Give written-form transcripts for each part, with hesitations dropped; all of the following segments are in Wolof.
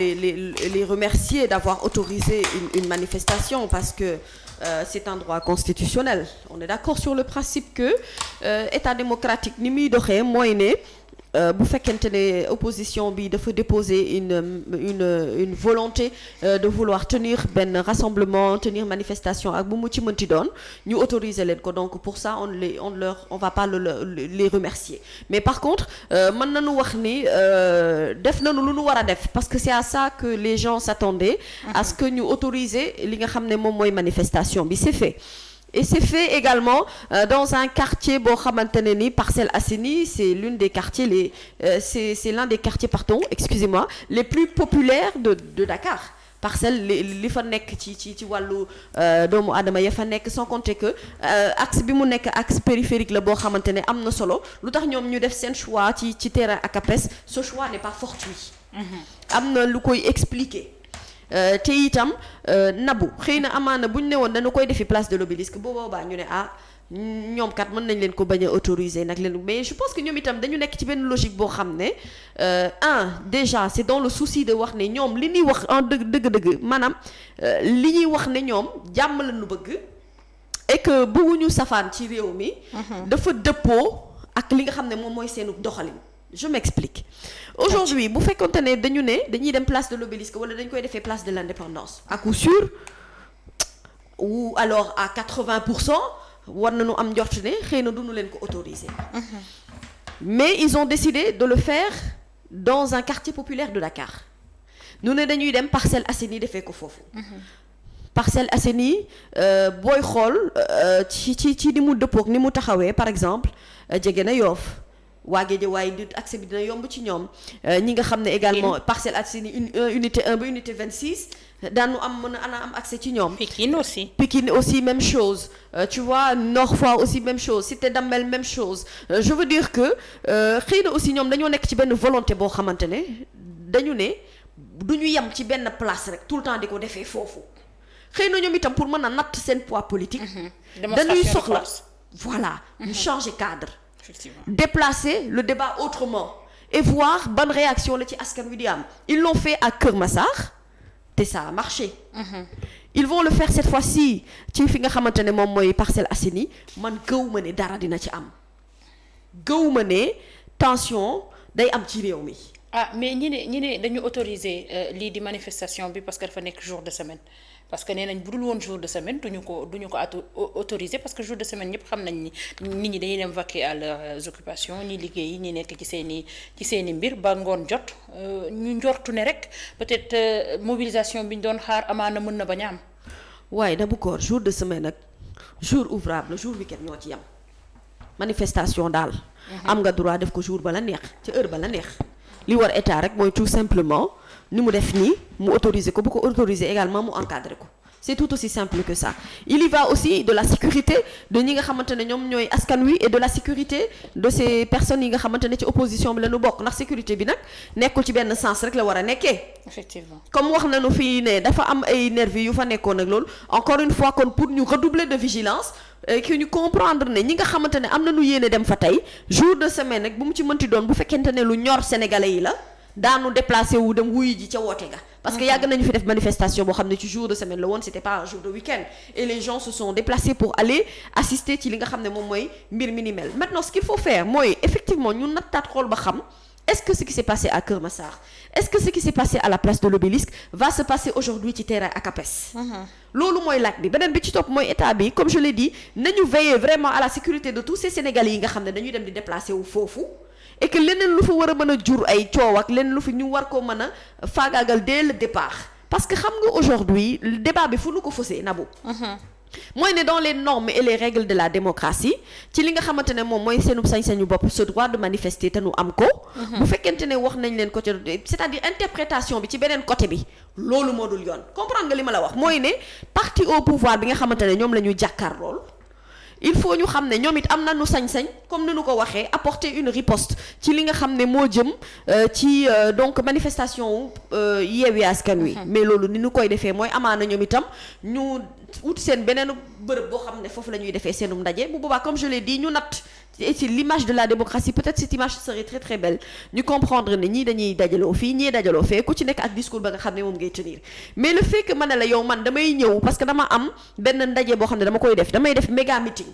les remercier d'avoir autorisé une manifestation parce que c'est un droit constitutionnel. On est d'accord sur le principe que état démocratique ni muy doxee mooy ne bu fekkente ne opposition bi dafa déposer une volonté de vouloir tenir benn rassemblement, tenir manifestation ak bu mu ci mënti doon ñu autoriser leen ko. Donc pour ça on va pas les remercier. Mais par contre mën nañu wax ni def nañu lu ñu war a def parce que c'est à ça que les gens s'attendaient à ce que ñu autoriser li nga xam ne moom mooy manifestation bi. C'est fait. Et c'est fait également dans un quartier boo xamante ne ni Parcelles Assainies c'est l'un des quartiers excusez-moi, les plus populaires de Dakar. Parcelles li fa nekk ci wàllu doomu aadama ya fa nekk, sans compter que axe bi mu nekk axe périphérique la boo xamante ne am na solo. Lu tax ñoom ñu def seen choix ci terrain ak APES, ce choix n'est pas fortuit. Am na lu koy expliquer. Te itam nabu xëy na amaana bu ñu ne woon dañu koy defi place de l'Obélisque boobaa ñu ne ñoom kat mën nañ leen ko bañ a autoriser nag leen, mais je pense que ñoom itam dañu nekk ci benn logique boo xam ne déjà c'est dans le souci de wax ne ñoom li ñuy wax en dëgg maanaam li ñuy wax ne ñoom jàmm la ñu bëgg et que bëgguñu safaan ci réew mi. dafa dëppoo ak li nga xam ne moom mooy seenu doxalin. Je m'explique. Aujourd'hui bu fekkonte ne dañuy dem place de l'Obélisque wala dañ koy defee place de l'Indépendance, à coup sûr ou alors à 80% war nañu am njort ne xëy na duñu leen ko autoriser. Mais ils ont décidé de le faire dans un quartier populaire de Dakar. ñu ne dañuy dem Parcelles Assainies defee ko foofu. Parcelles Assainies booy xool ci ni mu dëppook ni mu taxawee par exemple jege na Yoff. waa Guédiawaye di accès bi dina yomb ci ñoom ñi nga xam ne également Parcelles Assainies unité 1 ba unité 26 daanu mën a am accès ci ñoom. Pikine aussi même chose. Tu vois Nord Foire aussi même chose, Cité Damel même chose. Je veux dire que xëy na aussi ñoom dañoo nekk ci benn volonté boo xamante ne dañu ne du ñu yem ci benn place rek tout le temps di ko defee foofu xëy na ñoom itam pour mën a natt seen poids politique. dañuy soxla voilà ñu changer cadre. Déplacer le débat autrement et voir bonne réaction la ci askan wi di am. Ils l'ont fait à Keur Massar te ça a marché. Ils vont le faire cette fois-ci ci fi nga xamante ne moom mooy Parcelles Assainies. Man gëwuma ne dara dina ci am, gëwuma ne tension day am ci réew mi. Mais ñi ne dañu autoriser lii di manifestation bi parce que dafa nekk jour de semaine, parce que nee nañ bu dul woon jour de semaine duñu ko autoriser parce que jour de semaine ñëpp xam nañ ni nit ñi dañuy dem vaquer à leurs occupations, ñi liggéey ñi nekk ci seeni mbir ba ngoon jot ñu njortu ne rek peut-être mobilisation bi ñu doon xaar amaana mën na bañ a am. waaye da bu ko jour de semaine ak jour ouvrable jour week-end ñoo ci yam. Manifestation daal. am nga droit def ko jour ba la neex ci heure ba la neex. li war état rek mooy tout simplement ni mu def nii mu autoriser ko bu ko autoriser également mu encadrer ko. C'est tout aussi simple que ça. Il y va aussi de la sécurité de ñi nga xamante ne ñoom ñooy askan wi et de la sécurité de ces personnes yi nga xamante ne ci opposition bi la ñu bokk, ndax sécurité bi nag nekkul ci benn sens rek la war a nekkee. Effectivement. Comme wax nañu fii ne dafa am ay nervis yu fa nekkoon ak loolu encore une fois kon pour ñu redoubler de vigilance que ñu comprendre ne ñi nga xamante ne am nañu yéene dem fa tey jour de semaine nag bu mu ci mënti doon bu fekkente ne lu ñor sénégalais yi la daanu déplacé wu dem wuyu ji ca woote ga. Parce que yàgg nañu fi def manifestation boo xam ne ci jour de semaine la woon, c'était pas un jour de week-end et les gens se sont déplacés pour aller assister ci li nga xam ne moom mooy mbir mi ni mel. Maintenant ce qu'il faut faire mooy effectivement ñu nattaat xool ba xam est-ce que ce qui s'est passé à Keur Massar, est-ce que ce qui s'est passé à la place de l'Obélisque va se passer aujourd'hui ci terrain ak APES. Loolu mooy laaj bi. Beneen bi ci topp mooy état bi comme je l'ai dit nañu veiller vraiment à la sécurité de tous ces Sénégalais yi nga xam ne dañuy dem di déplacer wu foofu. Et que leneen lu fa war a mën a jur ay coow ak leneen lu fi ñu war koo mën a faagaagal dès le départ parce que xam nga aujourd'hui le débat bi fu nu ko faussé Nabou. mooy ne dans les normes et les règles de la démocratie ci li nga xamante ne moom mooy seenu sañ-sañu bopp ce droit de manifester te nu am ko. bu fekkente ne wax nañ leen côté c'est-à-dire interprétation bi ci beneen côté bi loolu moo dul yoon comprendre nga li ma la wax mooy ne parti au pouvoir bi nga xamante ne ñoom la ñu jàkkaar lool. Il faut ñu xam ne ñoom it am nañu sañ-sañ comme ni ñu ko waxee apporter une riposte ci li nga xam ne moo jëm ci donc manifestation Yewwi Askan Wi. Mais loolu ni ñu koy defee mooy amaana ñoom itam ñu wut seen beneen bërëb boo xam ne foofu la ñuy defee seenum ndaje bu boobaa comme je l'ai dit ñu natt et c'est l'image de la démocratie peut-être cette image serait très très belle ñu comprendre ne ñii dañuy dajaloo fii ñii dajaloo fee ku ci nekk ak discours ba nga xam ne moom ngay tenir mais le fait que ma ne la yow man damay ñëw parce que dama am benn ndaje boo xam ne dama koy def damay def méga meeting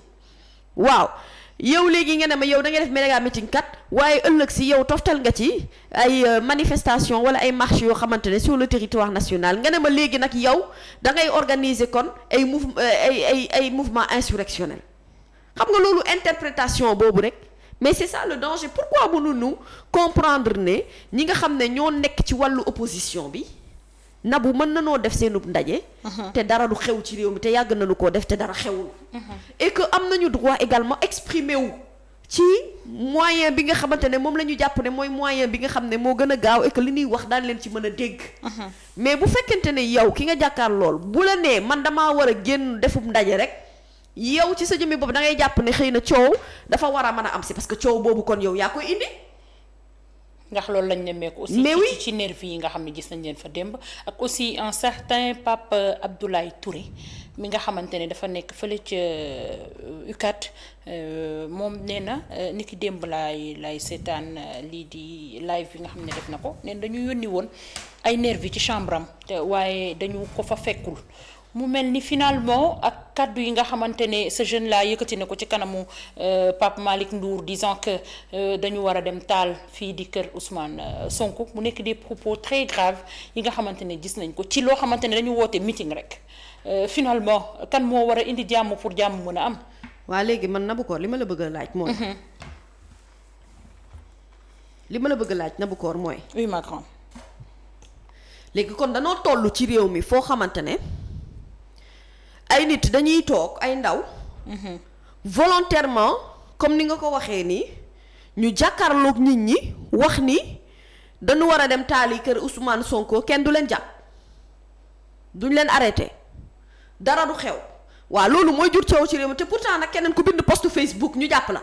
waaw yow léegi nga ne ma yow da ngay def méga meeting kat waaye ëllëg si yow toftal nga ci ay manifestation wala ay marche yoo xamante ne sur le territoire national nga ne ma léegi nag yow da ngay organiser kon ay ay mouvement insurrectionnel xam nga loolu interprétation boobu rek mais c'est ça le danger pourquoi mënuñu comprendre ne ñi nga xam ne ñoo nekk ci wàllu opposition bi nabu mën nanoo def seenub ndaje te dara du xew ci réew mi te yàgg nañu koo def te dara xewul et que am nañu droit également exprimer wu ci moyen bi nga xamante ne moom la ñu jàpp ne mooy moyen bi nga xam ne moo gën a gaaw et que li ñuy wax daan leen ci mën a dégg mais bu fekkente ne yow ki nga jàkkaar lool bu la nee man damaa war a génn defub ndaje rek yow ci sa jëmmi bopp da ngay jàpp ne xëy na coow dafa war a mën a am si parce que coow boobu kon yow yaa koy indi ndax loolu lañ nemmeeku aussi mais oui ci nervi yi nga xam ne gis nañ leen fa démb ak aussi un certain Pape Abdoulaye Touré mi nga xamante ne dafa nekk fële ca UCAD moom nee na ni ki démb laay seetaan lii di live bi nga xam ne def na ko neen dañu yónni woon ay nervi ci chambre am te waaye dañu ko fa fekkul mu mel ni finalement ak kaddu yi nga xamante ne ce jeune là yëkkati na ko ci kanamu Pape Malick Ndour disant que dañu war a dem taal fii di kër Ousmane Sonko mu nekk des propos très graves yi nga xamante ne gis nañ ko ci loo xamante ne dañu woote meeting rek finalement kan moo war a indi jàmm pour jàmm mën a am. waa léegi man Naboucor li ma la bëgg a laaj mooy. li ma la bëgg a laaj Naboucor mooy. oui ma grande. léegi kon danoo toll ci réew mi foo xamante ne. ay nit dañuy toog ay ndaw volontairement comme ni nga ko waxee nii ñu jàkkaarloog nit ñi wax ni dañu war a dem taali kër Ousmane Sonko kenn du leen jàpp duñ leen arrêté dara du xew waaw loolu mooy jur coow ci réew mi te pourtant nag keneen ku bind post Facebook ñu jàpp la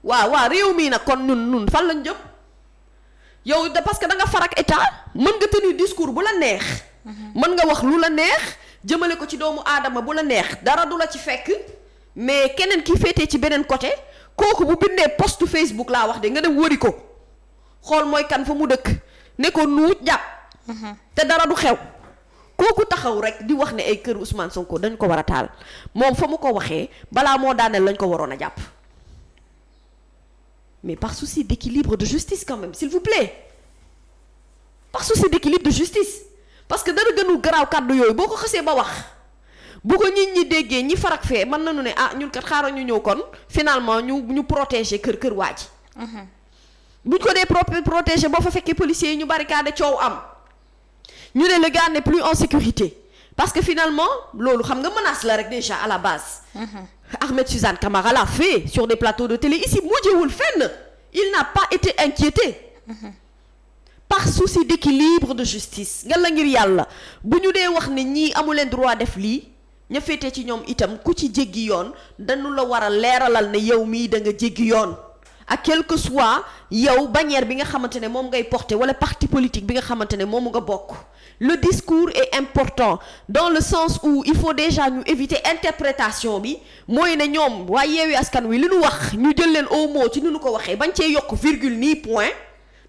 waaw réew mii nag kon nun fan lañ jëm yow de parce que da nga farak état mën nga tenir discours bu la neex mën nga wax lu la neex jëmale ko ci doomu aadama bu la neex dara du la ci fekk mais keneen ki féetee ci beneen côté kooku bu bindee post Facebook laa wax de nga dem wëri ko xool mooy kan fa mu dëkk ne ko nuut jàpp te dara du xew kooku taxaw rek di wax ne ay kër Ousmane Sonko dañ ko war a taal moom fa mu ko waxee balaa moo daaneel lañ ko waroon a jàpp mais par souci d'équilibre de justice quand même s'il vous plaît par souci d'équilibre de justice parce que dara gënul garaaw kàddu yooyu boo ko xasee ba wax bu ko nit ñi déggee ñi farak fee mën nañu ne ah ñun kat xaaral ñu ñëw kon finalement ñu protéger kër waa ji buñ ko dee protéger boo fa fekkee policiers yi ñu barricade coow am ñu ne le gars n'est plus en sécurité parce que finalement loolu xam nga menace la rek déjà à la base Ahmed Suzanne Camara l'a fait sur des plateaux de télé ici mujjewul fenn il n'a pas été inquiété par souci d'équilibre de justice nga la ngir yàlla bu ñu dee wax ne ñii amu leen droit def lii ña féetee ci ñoom itam ku ci jéggi yoon dañu la war a leeralal ne yow mii da nga jéggi yoon ak quel que soit yow bannière bi nga xamante ne moom ngay porter wala parti politique bi nga xamante ne moom nga bokk le discours est important dans le sens où il faut déjà ñu éviter interprétation bi mooy ne ñoom waaye Yewwi Askan Wi li ñu wax ñu jël leen au mot ci ni ñu ko waxee bañ cee yokk virgule nii point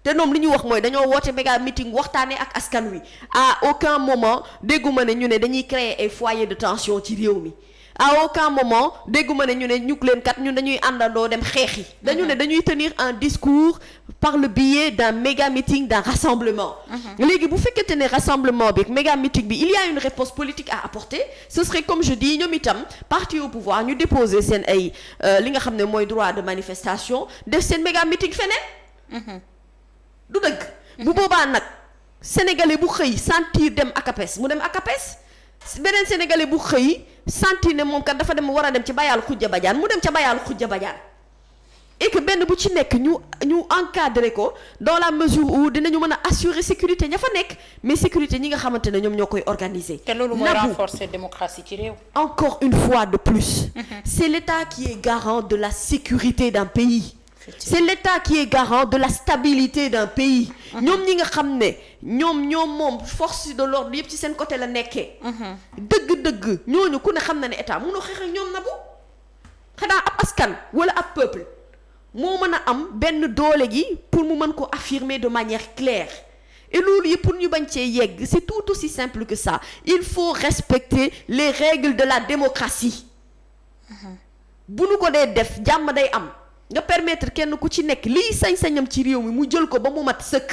te ñoom li ñu wax mooy dañoo woote méga meeting waxtaanee ak askan wi à aucun moment dégguma ne ñu ne dañuy créer ay foyer de tension ci réew mi à aucun moment dégguma ne ñu ne ñu leen kat ñun dañuy àndandoo dem xeexi dañu ne dañuy tenir un discours par le biais d'un méga meeting d'un rassemblement léegi bu fekkente ne rassemblement bi méga meeting bi il y a une réponse politique à apporter ce serait comme je dis ñoom itam parti au pouvoir ñu déposer seen ay li nga xam ne mooy droit de manifestation def seen méga meeting feneen du dëgg bu boobaa nag sénégalais bu xëy sentir dem akapes mu dem akapes beneen sénégalais bu xëy sentir ne moom kat dafa dem war a dem ci bayaalu xujja bajaan mu dem ca bayaalu xujja bajaan et que benn bu ci nekk ñu encadrer ko dans la mesure où dinañu mën a assurer sécurité ña fa nekk mais sécurité ñi nga xamante ne ñoom ñoo koy organiser. te loolu mooy renforcer démocratie ci réew. encore une fois de plus. C'est l'État qui est garant de la sécurité d'un pays. c'est l'État qui est garant de la stabilité d'un pays. ñoom ñi nga xam ne ñoom moom force de l'ordre yëpp ci seen côté la nekkee. dëgg-dëgg ñooñu ku ne xam na ne état mënoo xeex ak ñoom na bu xanaa ab askan wala ab peuple moo mën a am benn doole gi pour mu mën ko affirmer de manière claire. Et loolu yëpp pour ñu bañ cee yegg c'est tout aussi simple que ça il faut respecter les règles de la démocratie. bu nu ko dee def jàmm day am nga permettre kenn ku ci nekk lii sañ-sañam ci réew mi mu jël ko ba mu mat sëkk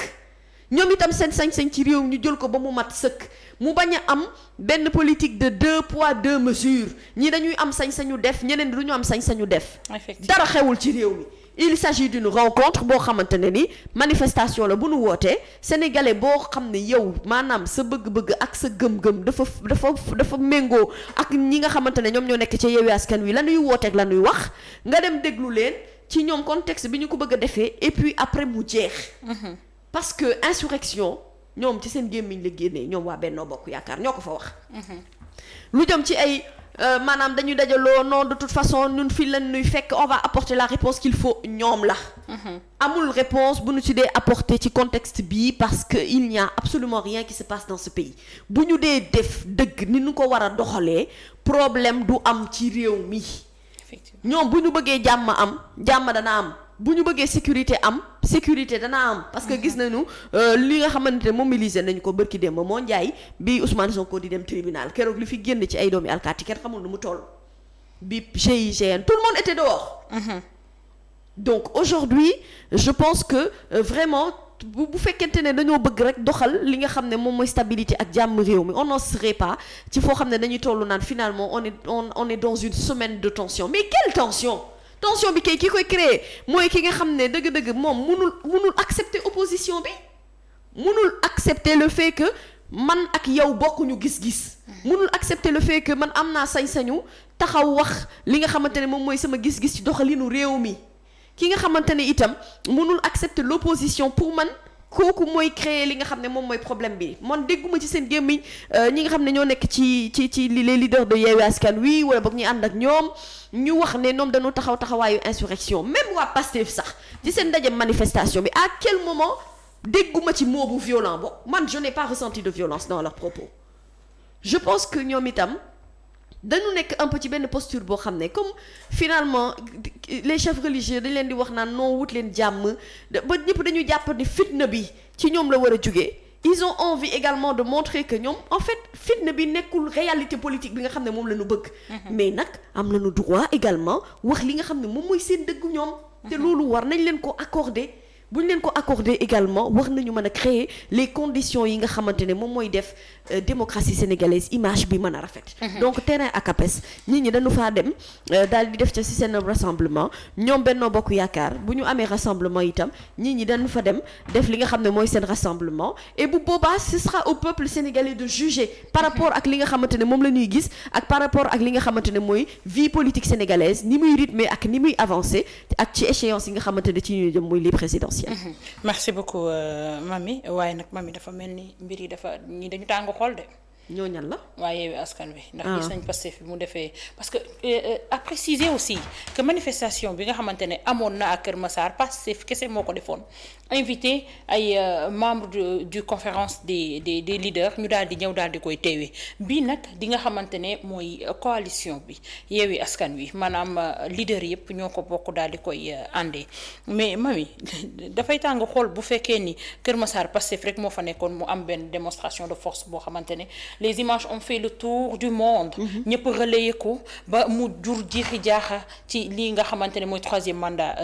ñoom itam seen sañ-sañ ci réew mi ñu jël ko ba mu mat sëkk mu bañ a am benn politique de 2 poids 2 mesures ñii dañuy am sañ-sañu def ñeneen du ñu am sañ-sañu def. dara xewul ci réew mi. il s'agit d'une rencontre boo xamante ne ni manifestation la bu nu wootee sénégalais boo xam ne yow maanaam sa bëgg-bëgg ak sa gëm-gëm dafa méngoo ak ñi nga xamante ne ñoom ñoo nekk ci Yewwi Askan Wi la ñuy wooteeg la ñuy wax nga dem déglu leen ci ñoom contexte bi ñu ko bëgg a defee et puis après mu jeex. parce que insurrection ñoom ci seen gémmiñ la génnee ñoom waa Benno Bokk Yaakaar ñoo ko fa wax. lu jëm ci ay. maanaam dañuy dajaloo non de toute façon ñun fii lañ nuy fekk on va apporter la réponse qu'il faut ñoom la. amul réponse bu ñu ci dee apporter ci contexte bii parce que il n'y a absolument rien qui se passe dans ce pays bu ñu dee def dëgg ni ñu ko war a doxalee problème du am ci réew mi. effectivement ñoom bu ñu bëggee jàmm am jàmm dana am bu ñu bëggee sécurité am sécurité dana am. parce que gis nañu li nga xamante ne mobilisé nañu ko bërki démb moo njaay bi Ousmane Sonko di dem tribunal keroog li fi génn ci ay doomi alkaati kenn xamul nu mu toll bi GIGN tout le monde était dehors. donc aujourd'hui je pense que vraiment bu fekkente ne dañoo bëgg rek doxal li nga xam ne moom mooy stabilité ak jàmm réew mi on n'en serait pas ci foo xam ne dañuy toll naan finalement on est dans une semaine de tension mais quelle tension bi kay ki koy créer mooy ki nga xam ne dëgg-dëgg moom munul accepter opposition bi munul accepter le fait que man ak yow bokkuñu gis-gis munul accepter le fait que man am naa sañ-sañu taxaw wax li nga xamante ne moom mooy sama gis-gis ci doxalinu réew mi ki nga xamante ne itam munul accepter l'opposition pour man kooku mooy créer li nga xam ne moom mooy problème bi man dégguma ci seen gémmiñ ñi nga xam ne ñoo nekk ci les leaders de Yewwi Askan Wi wala boog ñi ànd ak ñoom ñu wax ne ñoom dañoo taxawaayu insurrection même waa Pastef sax ci seen ndaje manifestation bi à quel moment dégguma ci mot bu violent bo man je n'ai pas ressenti de violence dans leurs propos je pense que ñoom itam dañu nekk un peu ci benn posture boo xam ne comme finalement les chefs religieux dañ leen di wax naan noo wut leen jàmm ba ñëpp dañuy jàpp ni fitna bi ci ñoom la war a jugee ils ont envie également de montrer que ñoom en fait fitna bi nekkul réalité politique bi nga xam ne moom la ñu bëgg. mais nag am nañu droit également wax li nga xam ne moom mooy seen dëggu ñoom. te loolu war nañ leen ko accorder. bu ñu leen ko accordé également war nañu mën a créer les conditions yi nga xamante ne moom mooy def démocratie sénégalaise image bi mën a rafet. donc terrain ak APES nit ñi dañu faa dem daal di def ca ci seen rassemblement ñoom Benno Bokk Yaakaar bu ñu amee rassemblement itam nit ñi dañu fa dem def li nga xam ne mooy seen rassemblement et bu boobaa ce sera au peuple sénégalais de juger par rapport ak li nga xamante ne moom la ñuy gis ak par rapport ak li nga xamante ne mooy vie politique sénégalaise ni muy rythmer ak ni muy avancer ak ci échéance yi nga xamante ne ci ñuy jëm mooy les présidentielles. merci beaucoup Mamy waaye nag Mamy dafa mel ni mbir yi dafa ñi dañu tàng xool de. ñoo ñan la. waaye Yewwi Askan Wi. ndax gis nañ Pastef bi mu defee parce que à préciser aussi que manifestation bi nga xamante ne amoon na ak Kër Massar Pastef kese moo ko defoon invité ay membres du conférence des leaders ñu daal di ñëw daal di koy teewee bii nag di nga xamante ne mooy coalition bi Yewwi Askan Wi maanaam leader yëpp ñoo ko bokk daal di koy àndee mais Mamy dafay tàng xool bu fekkee ni Kër Massar Pastef rek moo fa nekkoon mu am benn démonstration de force boo xamante ne. les images ont fait le tour du monde. ñëpp relayer ko ba mu jur jiixi jaaxa ci lii nga xamante ne mooy 3e mandat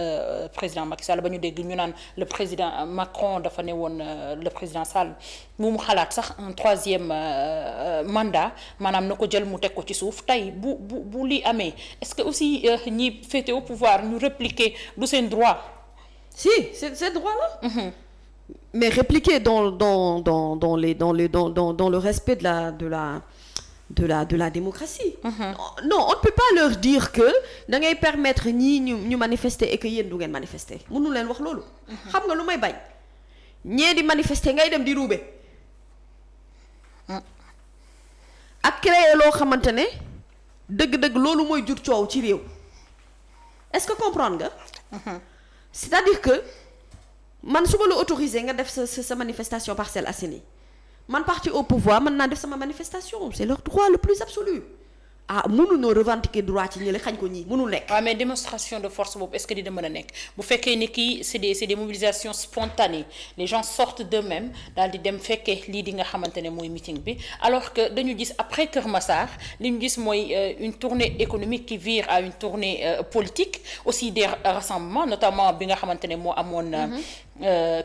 président Macky Sall ba ñu dégg ñu naan le président Macron dafa ne woon le président Sall mu xalaat sax un 3e mandat maanaam na ko jël mu teg ko ci suuf tey bu lii amee est-ce que aussi ñi féete au pouvoir ñu répliquer du seen droit. si c'est droit là. mais répliquer dans le respect de la démocratie. Non, on ne peut pas leur dire que da ngay permettre ñii ñu manifester et que yéen du ngeen manifester mënu leen wax loolu. xam nga lu may bañ ñee di manifester ngay dem di ruube. ak créer loo xamante ne dëgg-dëgg loolu mooy jur coow ci réew est-ce que comprendre nga. c'est-à-dire que man su ma la autorisé nga def sa manifestation Parcelles Assainies man parti au pouvoir mën naa def sama manifestation c'est leur droit le plus absolu mënuñoo revendiquer droit ci ñële xañ ko ñii mënul nekk. waaw mais démonstration de force boobu est-ce que dina mën a nekk bu fekkee ni kii c'est des mobilisations spontanées les gens sortent d'eux-mêmes daal di dem fekkee lii di nga xamante ne mooy meeting bi alors que dañu gis après Kër Massar li ñu gis mooy une tournée économique qui vire à une tournée politique aussi des rassemblements notamment bi nga xamante ne moo amoon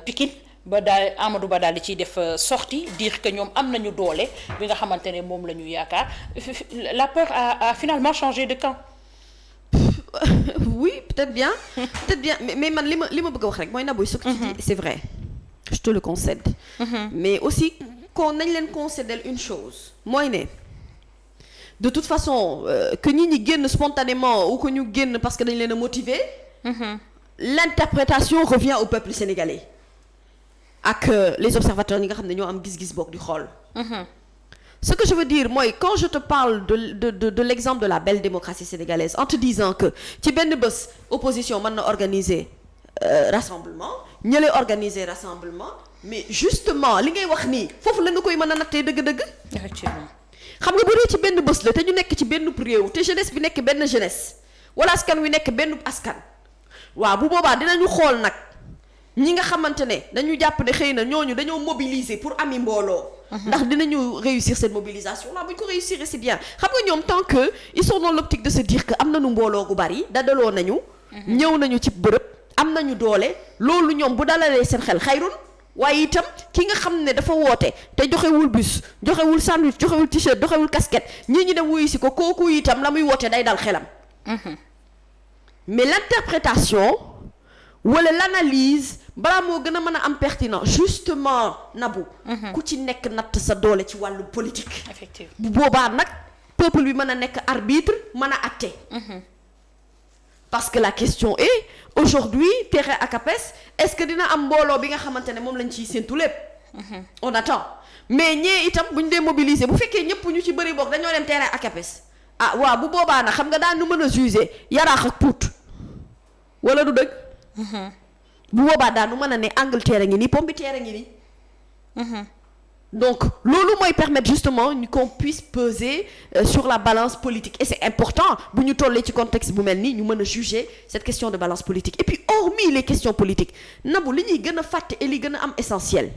Pikine ba daal Amadou Ba daal di ciy def sortie dire que ñoom am nañu doole bi nga xamante ne moom la ñu yaakaar la peur a finalement changé de camp. Oui peut-être bien mais man li ma bëgg a wax rek mooy Nabou ce que tu dis c'est vrai je te le concède. Mais aussi nañ leen concéder une chose mooy ne de toute façon que ñi génn spontanément ou que ñu génn parce que dañ leen a motiver. L'interprétation revient au peuple sénégalais. Ak les observateurs ñi nga xam ne ñoo am gis-gis boog di xool. Ce que je veux dire mooy quand je te parle de l'exemple de la belle démocratie sénégalaise en te disant que ci benn bés opposition mën na organiser rassemblement ñële organiser rassemblement mais justement li ngay wax nii foofu la nga koy mën a nattee dëgg-dëgg. Effectivement. xam nga bu dee ci benn bés la te ñu nekk ci benn réew te jeunesse bi nekk benn jeunesse wala askan wi nekk benn askan waaw bu boobaa dinañu xool nag. ñi nga xamante ne dañu jàpp ne xëy na ñooñu dañoo mobiliser pour ami mbooloo. ndax dinañu réussir cette mobilisation là bu ñu ko réussir c'est bien xam nga ñoom tant que ils sont dans l'optique de se dire que am nañu mbooloo gu bari dadaloo nañu. ñëw nañu ci bërëb am nañu doole loolu ñoom bu dalalee seen xel xayrun waaye itam ki nga xam ne dafa woote te joxewul bus joxewul sandwich joxewul t-shirt joxewul casquette ñii ñu dem wuyu si ko kooku itam la muy woote day dal xelam. Mais l'interprétation wala l'analyse balaa moo gën a mën a am pertinent justement Nabou. ku ci nekk natt sa doole ci wàllu politique. Effectivement. bu boobaa nag peuple bi mën a nekk arbitre mën a atte. parce que la question est aujourd'hui terrain ak APES est-ce que dina am mbooloo bi nga xamante ne moom lañ ciy séntu lépp. on attend mais ñee itam bu ñu dee mobiliser bu fekkee ñëpp ñu ci bëri boog dañoo dem terrain ak APES waaw bu boobaa nag xam nga daan nu mën a juger yaraax ak Pout wala du dëgg. bu boobaa daanu mën a ne Angleterre ngi nii Pombiteer ngi nii. Donc loolu mooy permettre justement qu'on puisse peser sur la balance politique et c'est important bu ñu tollee ci contexte bu mel nii ñu mën a juger cette question de balance politique et puis hormis les questions politiques Nabou li ñuy gën a fàtte et li gën a am essentiel.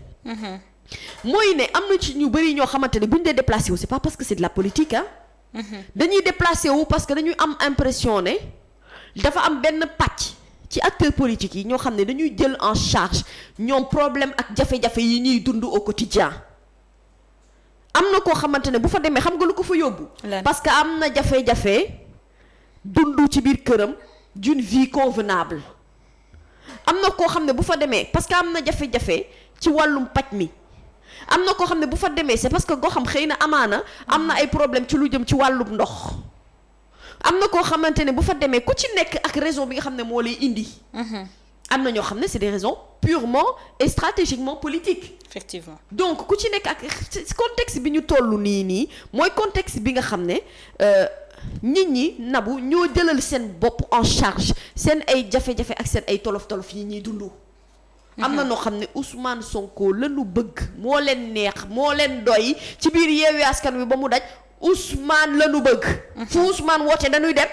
mooy ne am na ci ñu bëri ñoo xamante ne bu ñu dee déplacé wu c'est pas parce que c'est de la politique dañuy déplacé wu parce que dañuy am impression ne dafa am benn pàcc. ci acteurs politiques yi ñoo xam ne dañuy jël en charge ñoom problème ak jafe-jafe yi ñuy dund au quotidien am na koo xamante ne bu fa demee xam nga lu ko fa yóbbu. parce que am na jafe-jafe dund ci biir këram d'une vie convenable am na koo xam ne bu fa demee parce que am na jafe-jafe ci wàllum paj mi am na koo xam ne bu fa demee c'est parce que goo xam xëy na amaana am na ay problème ci lu jëm ci wàllum ndox. am na koo xamante ne bu fa demee ku ci nekk ak raison bi nga xam ne moo lay indi. am na ñoo xam ne c'est des raisons purement et stratégiquement politiques. Effectivement. Donc ku ci nekk ak contexte bi ñu toll nii mooy contexte bi nga xam ne nit ñi Nabou ñoo jëlal seen bopp en charge seen ay jafe-jafe ak seen ay tolof-tolof yi ñuy dund. am na noo xam ne Ousmane Sonko lañu bëgg moo leen neex moo leen doy ci biir Yewwi Askan Wi ba mu daj. Ousmane la nu bëgg. fu Ousmane woote dañuy dem.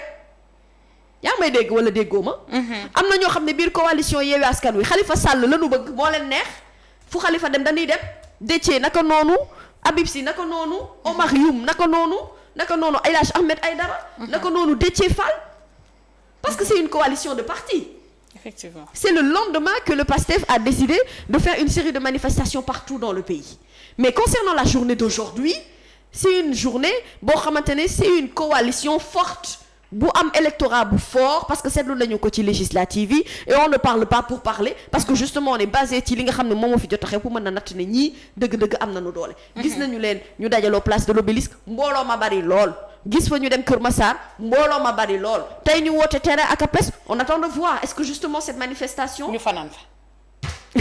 yaa ngi may dégg wala déggoo ma. am na ñoo xam ne biir coalition Yewwi Askan Wi Khalifa Sall la nu bëgg moo leen neex fu Khalifa dem dañuy dem. Déthié naka noonu Habib Sy naka noonu Omar Youm naka noonu El Hadj Ahmed Aïdara. naka noonu Déthié Fall. parce que c'est une coalition de partis. Effectivement. C'est le lendemain que le PASTEF a décidé de faire une série de manifestations partout dans le pays. Mais concernant la journée d'aujourd'hui c'est une journée boo xamante ne c'est une coalition forte bu am électorat bu fort parce que seetlu nañu ko ci législative yi et on ne parle pas pour parler parce que justement on est basé ci li nga xam ne moom moo fi jot a xew pour mën na natt ne ñii dëgg-dëgg am nañu doole. gis nañu leen ñu dajaloo place de l'Obélisque mbooloo ma bari lool gis fa ñu dem Kër Massar mbooloo ma bari lool tey ñu woote terrain ak APES on attend de voir est-ce que justement cette manifestation. ñu fanaan fa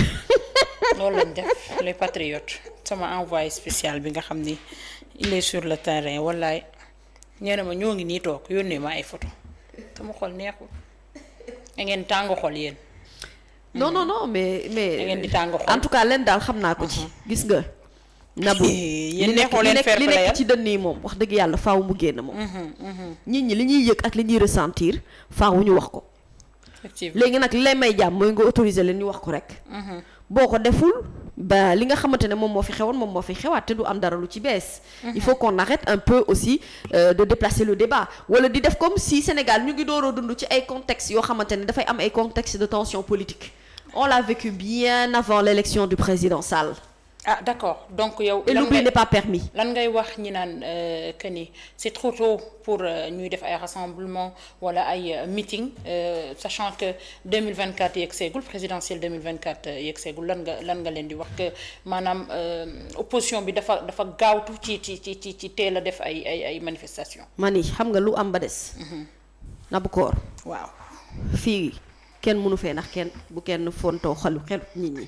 loolu lañ def les patriotes sama envoyé spécial bi nga xam ni. il est sur le terrain wallaay ñee na ma ñoo ngi nii toog yónnee ma ay photo sama xol neexul da ngeen tàng xol yéen. non da ngeen di tàng xol. en tout cas leen daal xam naa ko ci. gis nga. Nabou yéen neexoo leen fair li play nekk ci dënn yi moom wax dëgg yàlla faaw mu génn moom. nit ñi li ñuy yëg ak li ñuy ressentir faaw ñu wax ko. effectivement léegi nag li lay may jàmm mooy nga autoriser leen ñu wax ko rek. boo ko deful ba li nga xamante ne moom moo fi xewoon moom moo fi xewaat te du am dara lu ci bees. il faut qu'on arrête un peu aussi de déplacer le débat wala di def comme si Sénégal ñu ngi door a dund ci ay contextes yoo xamante ne dafay am ay contextes de tension politique. On l'a vécu bien avant l'élection du président Sall. ah d'accord donc yow. et l'oubli n'est pas permis. lan ngay wax ñi naan que ni c'est trop tôt pour ñuy def ay rassemblement wala ay meeting sachant que 2024 yegg seegul présidentielle 2024 yegg seegul lan nga leen di wax que maanaam opposition bi dafa gaawtu ci teel a def ay manifestations. mani xam nga lu am ba des. Nabou Cor. waaw fii kenn mënu fee ndax kenn bu kenn fontoo xelu nit ñi.